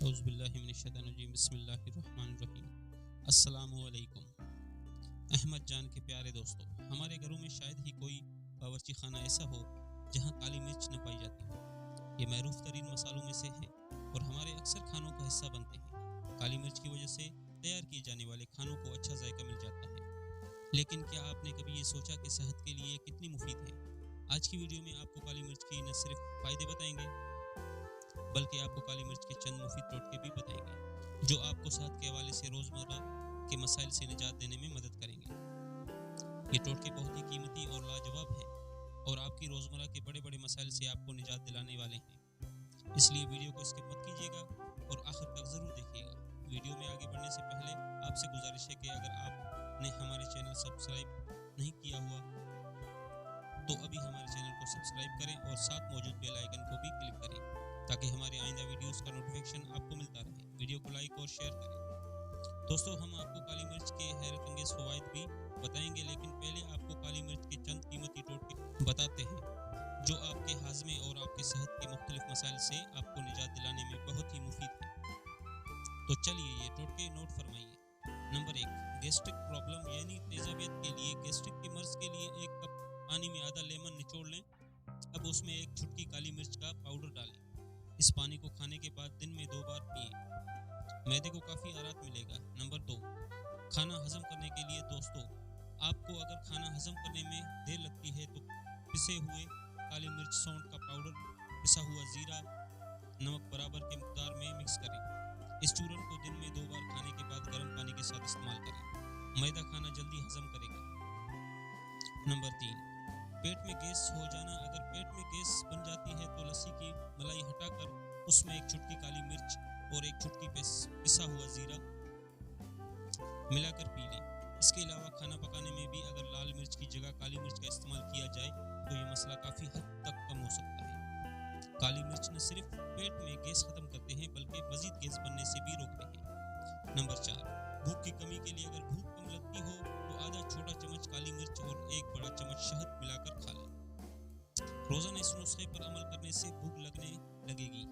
औज़ु बिल्लाहि मिनश्शैतानिर्रजीम बिस्मिल्लाहिर्रहमानिर्रहीम। अस्सलामु अलैकुम। अहमद जान के प्यारे दोस्तों, हमारे घरों में शायद ही कोई बावर्ची खाना ऐसा हो जहां काली मिर्च न पाई जाती हो। ये मरूफ तरीन मसालों में से है और हमारे अक्सर खानों का हिस्सा बनते हैं। काली मिर्च की वजह से तैयार किए जाने वाले खानों को अच्छा जायका मिल जाता है। लेकिन क्या आपने कभी ये सोचा कि सेहत के लिए कितनी मुफीद है? आज की वीडियो में आपको काली मिर्च की न सिर्फ फ़ायदे बताएंगे, बल्कि आपको काली मिर्च के चंद मुफीद टोटके भी बताएंगे जो आपको सेहत के हवाले से रोज़मर्रा के मसाइल से निजात देने में मदद करेंगे। ये टोटके बहुत ही कीमती और लाजवाब हैं और आपकी रोज़मर्रा के बड़े बड़े मसाइल से आपको निजात दिलाने वाले हैं। इसलिए वीडियो को स्किप मत कीजिएगा और आखिर तक ज़रूर देखिएगा। वीडियो में आगे बढ़ने से पहले आपसे गुजारिश है कि अगर आपने हमारे चैनल सब्सक्राइब नहीं किया हुआ तो अभी हमारे चैनल को सब्सक्राइब करें और साथ मौजूद बेल आइकन को भी क्लिक करें ताकि हमारे आइंदा वीडियोस का नोटिफिकेशन आपको मिलता रहे। वीडियो को लाइक और शेयर करें। दोस्तों, हम आपको काली मिर्च के हैरत अंगेज फवाइद भी बताएंगे, लेकिन पहले आपको काली मिर्च के चंद कीमती टोटके बताते हैं जो आपके हाजमे और आपके सेहत के मुख्तलिफ मसाइल से आपको निजात दिलाने में बहुत ही मुफीद है। तो चलिए ये टोटके नोट फरमाइए। नंबर 1, गैस्ट्रिक प्रॉब्लम यानी तेजाबियत के लिए गैस्ट्रिक के मर्ज के लिए 1 कप पानी में आधा लेमन निचोड़ लें। अब उसमें 1 चुटकी काली मिर्च का पाउडर डालें। इस पानी को खाने के बाद दिन में 2 बार पिएं। मैदे को काफ़ी आराम मिलेगा। नंबर 2, खाना हजम करने के लिए दोस्तों, आपको अगर खाना हजम करने में देर लगती है तो पिसे हुए काली मिर्च, सौंठ का पाउडर, पिसा हुआ जीरा, नमक बराबर के मकदार में मिक्स करें। इस चूरन को दिन में 2 बार खाने के बाद गर्म पानी के साथ इस्तेमाल करें। मैदा खाना जल्दी हजम करेगा। नंबर 3, पेट में गैस हो जाना। अगर पेट में गैस बन जाती है तो लस्सी की मलाई हटाकर उसमें 1 चुटकी काली मिर्च और 1 चुटकी पिसा हुआ जीरा मिलाकर पी लें। इसके अलावा खाना पकाने में भी अगर लाल मिर्च की जगह काली मिर्च का इस्तेमाल किया जाए तो ये मसला काफ़ी हद तक कम हो सकता है। काली मिर्च न सिर्फ पेट में गैस ख़त्म करते हैं बल्कि मज़ीद गैस बनने से भी रोकते हैं। नंबर 4, भूख की कमी के लिए अगर भूख कम लगती हो तो आधा छोटा चम्मच काली मिर्च और 1 बड़ा चम्मच शहद मिलाकर खा लें। रोज़ाना इस नुस्खे पर अमल करने से भूख लगने लगेगी।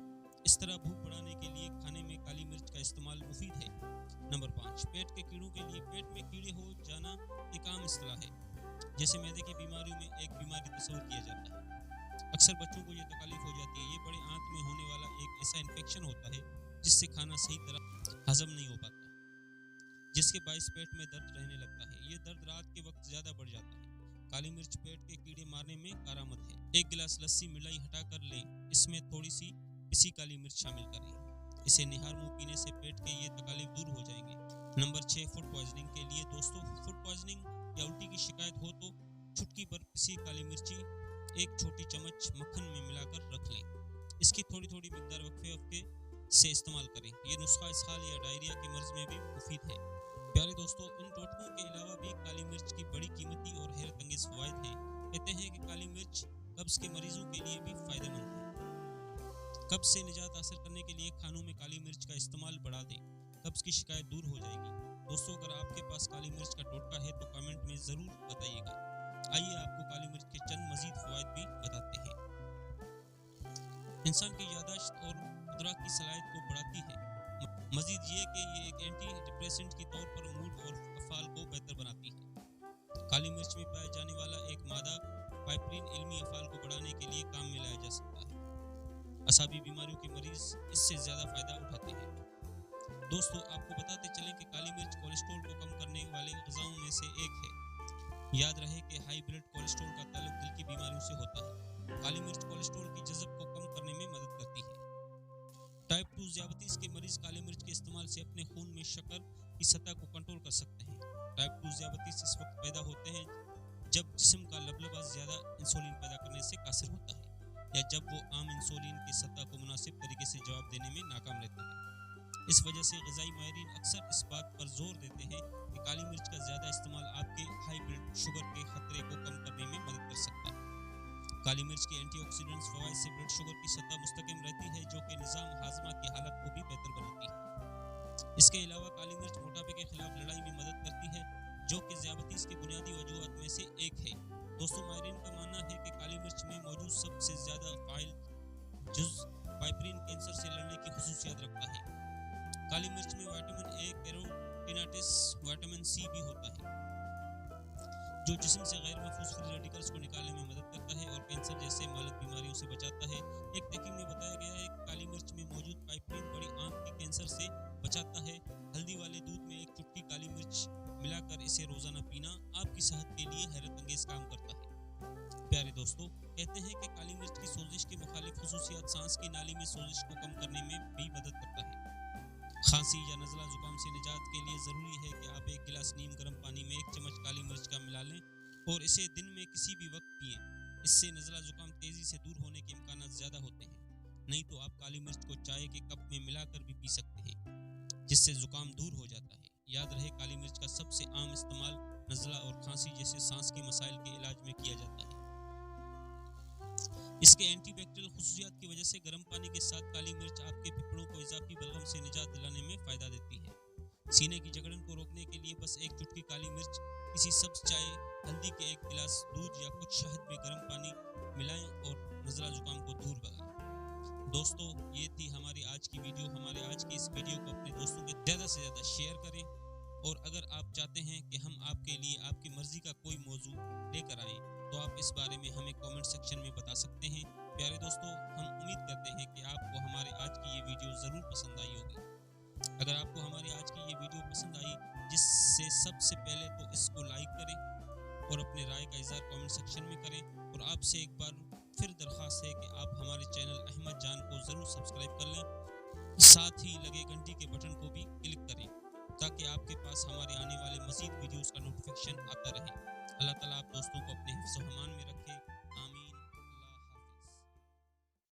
इस तरह भूख बढ़ाने के लिए खाने में काली मिर्च का इस्तेमाल मुफीद है। नंबर 5, पेट के कीड़ों के लिए। पेट में कीड़े हो जाना एक आम इस्तिलाह है, जैसे मैदे की बीमारियों में एक बीमारी तस्वुर किया जाता है। अक्सर बच्चों को ये तकलीफ हो जाती है। ये बड़े आंत में होने वाला एक ऐसा इन्फेक्शन होता है जिससे खाना सही तरह हजम नहीं हो पाता, जिसके बायस पेट में दर्द रहने लगता है। ये दर्द रात के वक्त ज़्यादा बढ़ जाता है। काली मिर्च पेट के कीड़े मारने में कारआमद है। 1 गिलास लस्सी मिलाई हटाकर लें। इसमें थोड़ी सी पिसी काली मिर्च शामिल करें। इसे निहार मुंह पीने से पेट के ये तकलीफ दूर हो जाएंगे। नंबर 6, फूड पॉइजनिंग के लिए दोस्तों, फूड पॉइजनिंग या उल्टी की शिकायत हो तो चुटकी भर पिसी काली मिर्ची 1 छोटी चम्मच मक्खन में मिलाकर रख लें। इसकी थोड़ी थोड़ी मिकदार वक्फे वक्फे से इस्तेमाल करें। ये नुस्खा इसहाल या डायरिया के मर्ज में भी मुफीद है। प्यारे दोस्तों, इन टोटकों के अलावा भी काली मिर्च की बड़ी कीमती और हैरत अंगेज फवाइद हैं। कहते हैं कि काली मिर्च कब्ज के मरीजों के लिए भी फायदेमंद है। कब्ज से निजात हासिल करने के लिए खानों में काली मिर्च का इस्तेमाल बढ़ा दें। कब्ज की शिकायत दूर हो जाएगी। दोस्तों, अगर आपके पास काली मिर्च का टोटका है तो कमेंट में ज़रूर बताइएगा। आइए आपको काली मिर्च के चंद मजीद फवाइद भी बताते हैं। इंसान की यादाश्त और इदराक की सलाहियत को बढ़ाती है। मजीद ये कि ये एक एंटी डिप्रेसेंट के तौर पर मूड और अफ़ाल को बेहतर बनाती है। काली मिर्च में पाया जाने वाला एक मादा पाइपरीन इल्मी अफ़ाल को बढ़ाने के लिए काम में लाया जा सकता है। असाबी बीमारियों के मरीज इससे ज़्यादा फ़ायदा उठाते हैं। दोस्तों, आपको बताते चलें कि काली मिर्च कोलेस्ट्रॉल को कम करने वाले ग़िज़ाओं में से एक है। याद रहे कि हाई ब्लड कोलेस्ट्रॉल का ताल्लुक दिल की बीमारियों से होता है। काली मिर्च कोलेस्ट्रॉल की जज़ब को कम करने में मदद करती है। टाइप 2 ज़ियाबतीस के मरीज काली मिर्च के इस्तेमाल से अपने खून में शक्कर की सतह को कंट्रोल कर सकते हैं। टाइप 2 ज़ियाबतीस इस वक्त पैदा होते हैं जब जिस्म का लबलबा ज़्यादा इंसुलिन पैदा करने से कासिर होता है या जब वो आम इंसुलिन की सतह को मुनासिब तरीके से जवाब देने में नाकाम रहता है। इस वजह से ग़िज़ाई माहिरीन अक्सर इस बात पर जोर देते हैं कि काली मिर्च का ज़्यादा इस्तेमाल आपके हाई ब्लड शुगर के खतरे को कम करने में मदद कर सकता है। काली मिर्च के एंटीऑक्सीडेंट्स फवाइद से ब्लड शुगर की सतह मुस्तकिम रहती है, जो कि निज़ाम हाजमा की हालत को भी बेहतर बनाती है। इसके अलावा काली मिर्च मोटापे के खिलाफ लड़ाई में मदद करती है, जो कि ज़ियाबतीस की बुनियादी वजूहात में से एक है। दोस्तों, माहिरीन का मानना है कि काली मिर्च में मौजूद सबसे ज़्यादा फ़ाइल जुज़ पाइपरीन कैंसर से लड़ने की खुसूसियत रखता है। کالی مرچ میں وٹامن اے کیروٹینائٹس وٹامن سی بھی ہوتا ہے جو جسم سے غیر محفوظ فری ریڈیکلز کو نکالنے میں مدد کرتا ہے اور کینسر جیسے مہلک بیماریوں سے بچاتا ہے۔ ایک تحقیق میں بتایا گیا ہے کہ کالی مرچ میں موجود پائپرین بڑی آنت کے کینسر سے بچاتا ہے۔ ہلدی والے دودھ میں ایک چٹکی کالی مرچ ملا کر اسے روزانہ پینا آپ کی صحت کے لیے حیرت انگیز کام کرتا ہے۔ پیارے دوستو، کہتے ہیں کہ کالی مرچ کی سوزش کے مخالف خصوصیات سانس کی نالی میں سوزش کو کم کرنے میں بھی مدد کرتا ہے۔ کھانسی یا نزلہ زکام سے نجات کے لیے ضروری ہے کہ آپ ایک گلاس نیم گرم پانی میں 1 چمچ کالی مرچ کا ملا لیں اور اسے دن میں کسی بھی وقت پئیں۔ اس سے نزلہ زکام تیزی سے دور ہونے کے امکانات زیادہ ہوتے ہیں۔ نہیں تو آپ کالی مرچ کو چائے کے کپ میں ملا کر بھی پی سکتے ہیں جس سے زکام دور ہو جاتا ہے۔ یاد رہے، کالی مرچ کا سب سے عام استعمال نزلہ اور کھانسی جیسے سانس کے مسائل کے علاج میں کیا جاتا ہے۔ اس کے اینٹی بیکٹیریل خصوصیات کی وجہ سے گرم پانی کے ساتھ کالی مرچ آپ کے پھپھڑوں کو اضافی بلغم سے نجات دلانے میں فائدہ دیتی ہے۔ سینے کی جکڑن کو روکنے کے لیے بس ایک چٹکی کالی مرچ کسی سبز چائے، ہلدی کے ایک گلاس دودھ یا کچھ شہد میں گرم پانی ملائیں اور نزلہ زکام کو دور بھگائیں۔ دوستو، یہ تھی ہماری آج کی ویڈیو۔ ہمارے آج کی اس ویڈیو کو اپنے دوستوں کے زیادہ سے زیادہ شیئر کریں، اور اگر آپ چاہتے ہیں کہ ہم آپ کے لیے آپ کی مرضی کا کوئی موضوع لے کر آئیں تو آپ اس بارے میں ہمیں کامنٹ سیکشن میں بتا سکتے ہیں۔ پیارے دوستو، ہم امید کرتے ہیں کہ آپ کو ہمارے آج کی یہ ویڈیو ضرور پسند آئی ہوگی۔ اگر آپ کو ہماری آج کی یہ ویڈیو پسند آئی، جس سے سب سے پہلے تو اس کو لائک کریں اور اپنے رائے کا اظہار کامنٹ سیکشن میں کریں، اور آپ سے ایک بار پھر درخواست ہے کہ آپ ہمارے چینل احمد جان کو ضرور سبسکرائب کر لیں، ساتھ ہی لگے گھنٹی کے بٹن کو بھی کلک کریں تاکہ آپ کے پاس ہمارے آنے والے مزید ویڈیوز کا نوٹیفیکیشن آتا رہے۔ اللہ تعالیٰ آپ دوستوں کو اپنے حفظ و امان میں رکھے۔